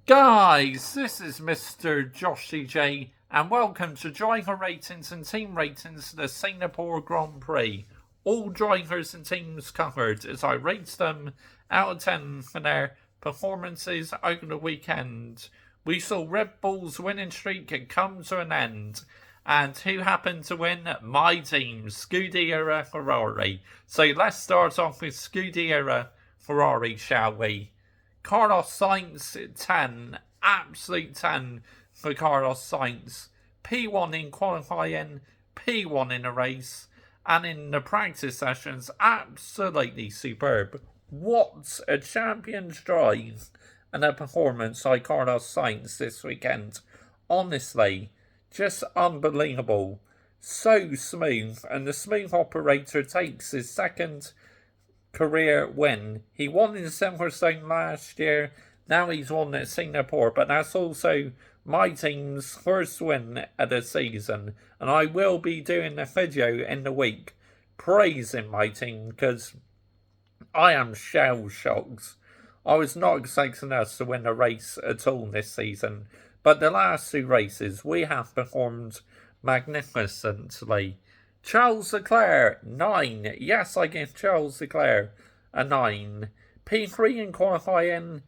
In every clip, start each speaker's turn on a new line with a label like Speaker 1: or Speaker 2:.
Speaker 1: Guys, this is Mr. Joshy J, and welcome to driver ratings and team ratings of the Singapore Grand Prix. All drivers and teams covered as I rate them out of 10 for their performances over the weekend. We saw Red Bull's winning streak come to an end. And who happened to win? My team, Scuderia Ferrari. So let's start off with Scuderia Ferrari, shall we? Carlos Sainz 10, absolute 10 for Carlos Sainz. P1 in qualifying, P1 in a race, and in the practice sessions, absolutely superb. What a champion's drive and a performance by Carlos Sainz this weekend. Honestly, just unbelievable. So smooth, and the smooth operator takes his second career win. He won in Silverstone last year. Now he's won at Singapore, but that's also my team's first win of the season. And I will be doing a video in the week praising my team because I am shell shocked. I was not expecting us to win a race at all this season, but the last two races we have performed magnificently. Charles Leclerc, 9. Yes, I give Charles Leclerc a 9. P3 in qualifying,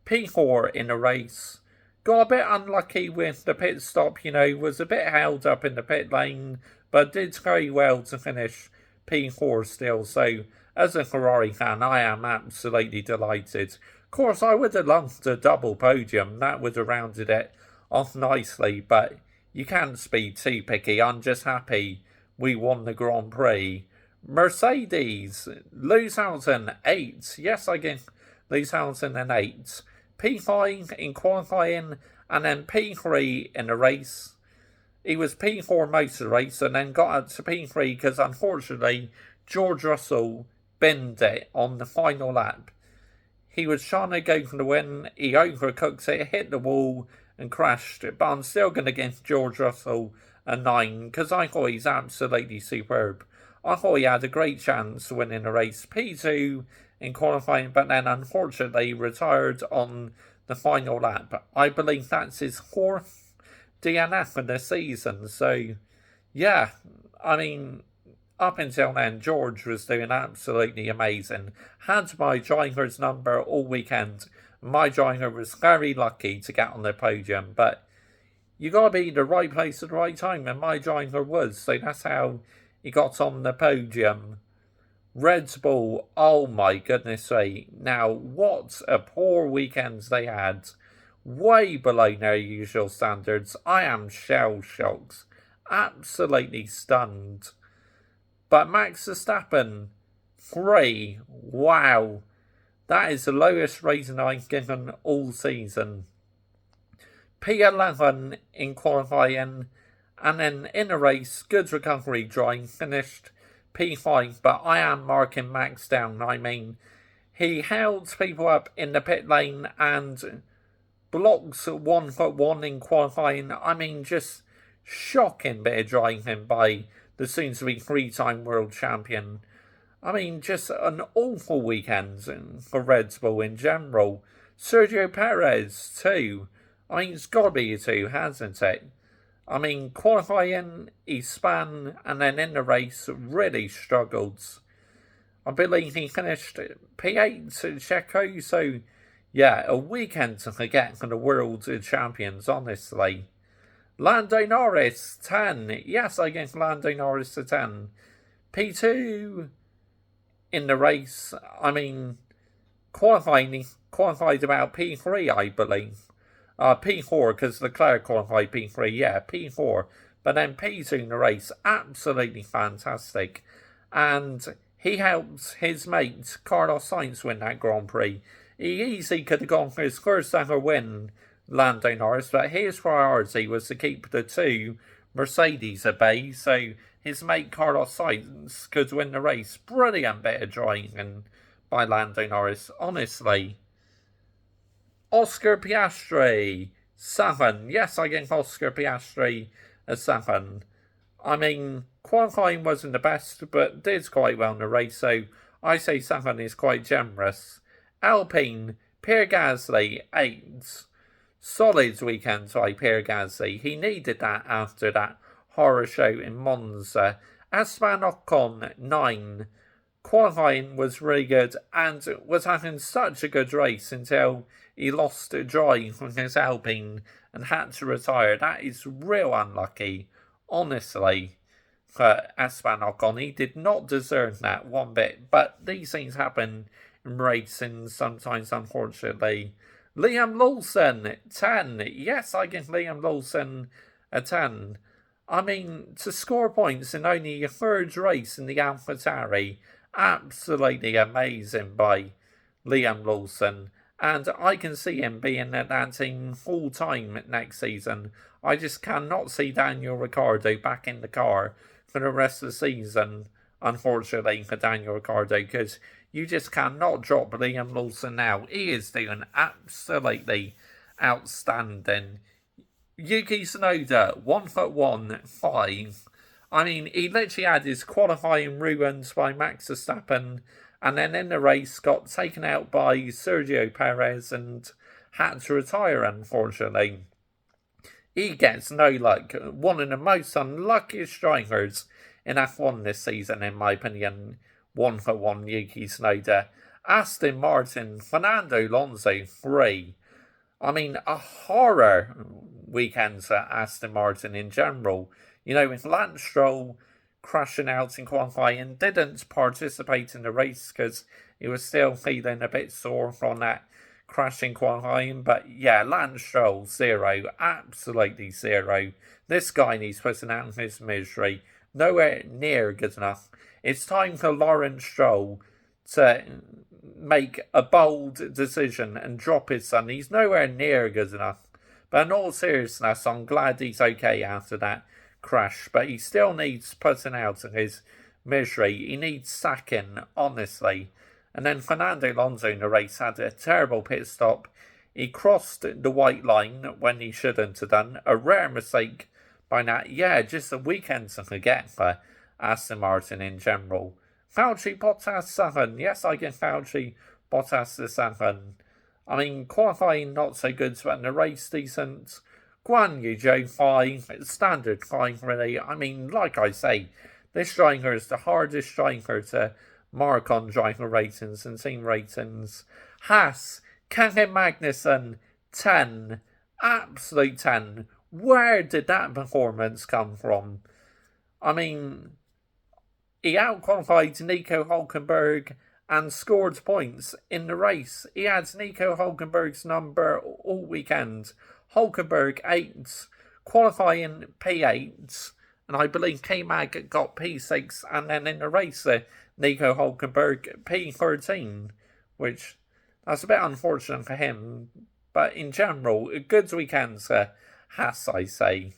Speaker 1: P4 in a race. Got a bit unlucky with the pit stop, was a bit held up in the pit lane, but did very well to finish P4 still. So, as a Ferrari fan, I am absolutely delighted. Of course, I would have loved a double podium. That would have rounded it off nicely, but you can't be too picky. I'm just happy we won the Grand Prix. Mercedes, Lewis Hamilton, 8. Yes, I give Lewis Hamilton an 8. P5 in qualifying, and then P3 in a race. He was P4 most of the race, and then got up to P3 because, unfortunately, George Russell binned it on the final lap. He was trying to go for the win. He overcooked it, hit the wall, and crashed it. But I'm still going to give George Russell a 9 because I thought he's absolutely superb. I thought he had a great chance of winning the race. P2 in qualifying, but then unfortunately retired on the final lap. I believe that's his 4th DNF of the season. So, yeah, I mean, up until then, George was doing absolutely amazing. Had my driver's number all weekend. My driver was very lucky to get on the podium, but you got to be in the right place at the right time, and my driver was, so that's how he got on the podium. Red Bull, oh my goodness me. Now, what a poor weekend they had. Way below their usual standards. I am shell-shocked. Absolutely stunned. But Max Verstappen, 3. Wow. That is the lowest rating I've given all season. P11 in qualifying, and then in a race, good recovery drive, finished P5, but I am marking Max down. I mean, he held people up in the pit lane and blocks 1-1 in qualifying. I mean, just shocking bit of driving by the soon-to-be 3-time world champion. I mean, just an awful weekend for Red Bull in general. Sergio Perez, 2. I mean, it's got to be a 2, hasn't it? I mean, qualifying, he span, and then in the race, really struggled. I believe he finished P8 at Checo, so yeah, a weekend to forget for the world champions, honestly. Lando Norris, 10. Yes, I give Lando Norris a 10. P2 in the race. I mean, he qualified about P3, I believe. P4, because Leclerc qualified P3, yeah, P4. But then P2 in the race, absolutely fantastic. And he helped his mate, Carlos Sainz, win that Grand Prix. He easily could have gone for his first ever win, Lando Norris, but his priority was to keep the 2 Mercedes at bay, so his mate Carlos Sainz could win the race. Brilliant bit of driving by Lando Norris, honestly. Oscar Piastri, 7. Yes, I give Oscar Piastri a 7. I mean, qualifying wasn't the best, but did quite well in the race, so I say 7 is quite generous. Alpine, Pierre Gasly, 8. Solid weekend by Pierre Gasly. He needed that after that horror show in Monza. Esteban Ocon, 9. Qualifying was really good and was having such a good race until he lost a drive from his Alpine and had to retire. That is real unlucky, honestly, for Esteban Ocon. He did not deserve that one bit, but these things happen in racing sometimes, unfortunately. Liam Lawson, 10. Yes, I give Liam Lawson a 10. I mean, to score points in only your third race in the AlphaTauri, absolutely amazing by Liam Lawson. And I can see him being at that team full time next season. I just cannot see Daniel Ricciardo back in the car for the rest of the season, unfortunately, for Daniel Ricciardo, because you just cannot drop Liam Lawson now. He is doing absolutely outstanding. Yuki Tsunoda, 1'1", 5. I mean, he literally had his qualifying ruined by Max Verstappen, and then in the race got taken out by Sergio Perez and had to retire, unfortunately. He gets no luck. One of the most unluckiest drivers in F1 this season, in my opinion. 1'1", Yuki Tsunoda. Aston Martin, Fernando Alonso, 3. I mean, a horror weekend for Aston Martin in general. You know, with Lance Stroll crashing out in qualifying, didn't participate in the race because he was still feeling a bit sore from that crash in qualifying. But yeah, Lance Stroll, 0. Absolutely 0. This guy needs putting out his misery. Nowhere near good enough. It's time for Lawrence Stroll to make a bold decision and drop his son. He's nowhere near good enough. But in all seriousness, I'm glad he's okay after that crash. But he still needs putting out of his misery. He needs sacking, honestly. And then Fernando Alonso in the race had a terrible pit stop. He crossed the white line when he shouldn't have done. A rare mistake by that. Yeah, just a weekend to forget for Aston Martin in general. Valtteri Bottas 7. Yes, I give Valtteri Bottas the 7. I mean, qualifying not so good, but in the race decent. Guan Yu Zhou 5. Standard 5, really. I mean, like I say, this driver is the hardest driver to mark on driver ratings and team ratings. Haas, Kevin Magnussen, 10. Absolute 10. Where did that performance come from? I mean, he outqualified Nico Hulkenberg and scored points in the race. He had Nico Hulkenberg's number all weekend. Hulkenberg 8, qualifying P8, and I believe K-Mag got P6, and then in the race, Nico Hulkenberg P13, which that's a bit unfortunate for him, but in general, a good weekend for Haas, I say.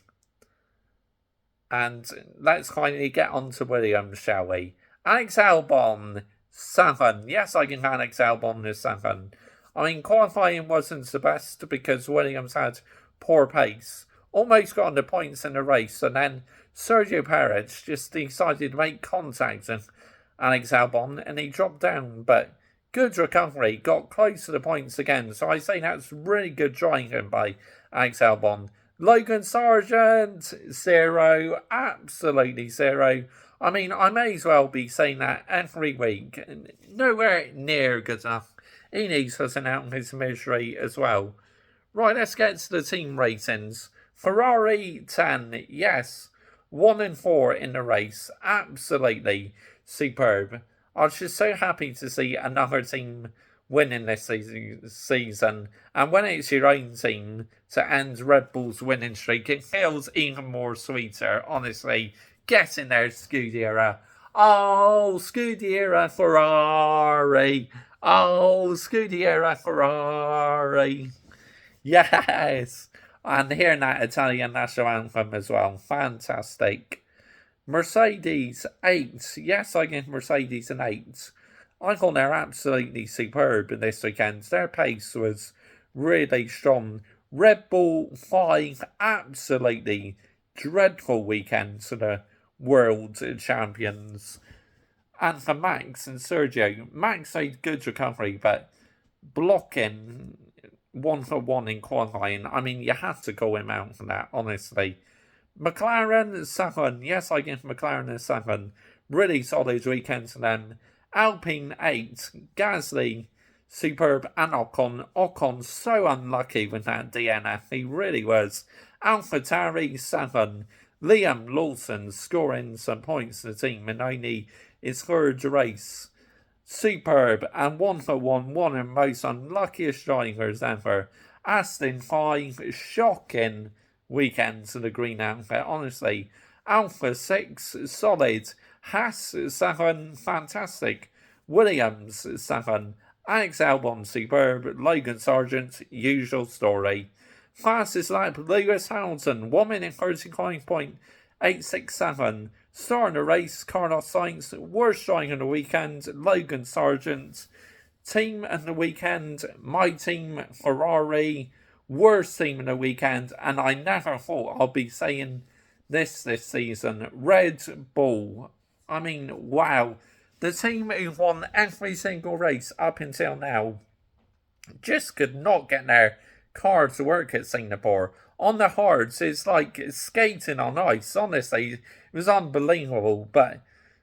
Speaker 1: And let's finally get on to Williams, shall we? Alex Albon, 7. Yes, I can Alex Albon the 7. I mean, qualifying wasn't the best because Williams had poor pace. Almost got on the points in the race, and then Sergio Perez just decided to make contact with Alex Albon, and he dropped down. But good recovery, got close to the points again. So I say that's really good driving by Alex Albon. Logan Sargent, 0. Absolutely 0. I mean, I may as well be saying that every week. Nowhere near good enough. He needs putting out his misery as well. Right, let's get to the team ratings. Ferrari, 10. Yes. 1 and 4 in the race. Absolutely superb. I was just so happy to see another team winning this season. And when it's your own team to end Red Bull's winning streak, it feels even more sweeter, honestly. Get in there, Scuderia. Oh, Scuderia Ferrari. Oh, Scuderia Ferrari. Yes. And hearing that Italian national anthem as well. Fantastic. Mercedes, 8. Yes, I give Mercedes an 8. I thought they're absolutely superb in this weekend. Their pace was really strong. Red Bull, 5. Absolutely dreadful weekend to the world champions. And for Max and Sergio, Max made good recovery, but blocking 1-1 in qualifying. I mean, you have to call him out for that, honestly. McLaren, second. Yes, I give McLaren a second. Really solid weekend to them. Alpine, 8. Gasly, superb. And Ocon. Ocon, so unlucky with that DNF. He really was. AlphaTauri, 7. Liam Lawson scoring some points to the team in only his third race. Superb, and 1-1, one of the most unluckiest drivers ever. Aston 5, shocking weekend to the green outfit, honestly. Alpha 6, solid. Haas 7, fantastic. Williams 7. Alex Albon, superb. Logan Sargent, usual story. Fastest lap, Lewis Hamilton, 1 minute 35.867. Star in the race, Carlos Sainz. Worst driver of the weekend, Logan Sargent. Team of the weekend, my team, Ferrari. Worst team of the weekend, and I never thought I'll be saying this season, Red Bull. I mean, wow. The team who won every single race up until now just could not get their car to work at Singapore. On the hards, it's like skating on ice. Honestly, it was unbelievable. But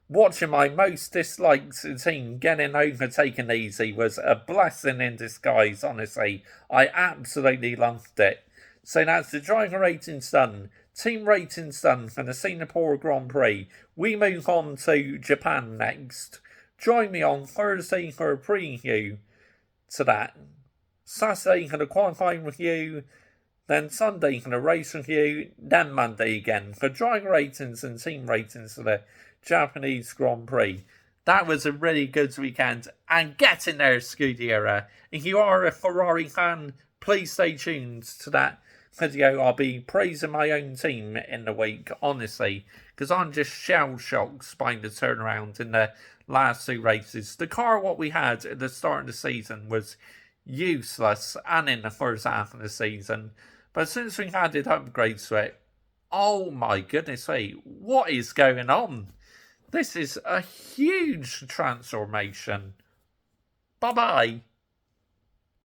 Speaker 1: watching my most disliked team getting overtaken easy was a blessing in disguise, honestly. I absolutely loved it. So that's the driver ratings done. Team ratings done for the Singapore Grand Prix. We move on to Japan next. Join me on Thursday for a preview to that. Saturday for the qualifying review. Then Sunday for the race review. Then Monday again for driver ratings and team ratings for the Japanese Grand Prix. That was a really good weekend. And get in there, Scuderia. If you are a Ferrari fan, please stay tuned to that video. I'll be praising my own team in the week, honestly, because I'm just shell-shocked by the turnaround in the last 2 races. The car what we had at the start of the season was useless, and in the first half of the season. But since we added upgrades to it, oh my goodness me, what is going on? This is a huge transformation. Bye-bye.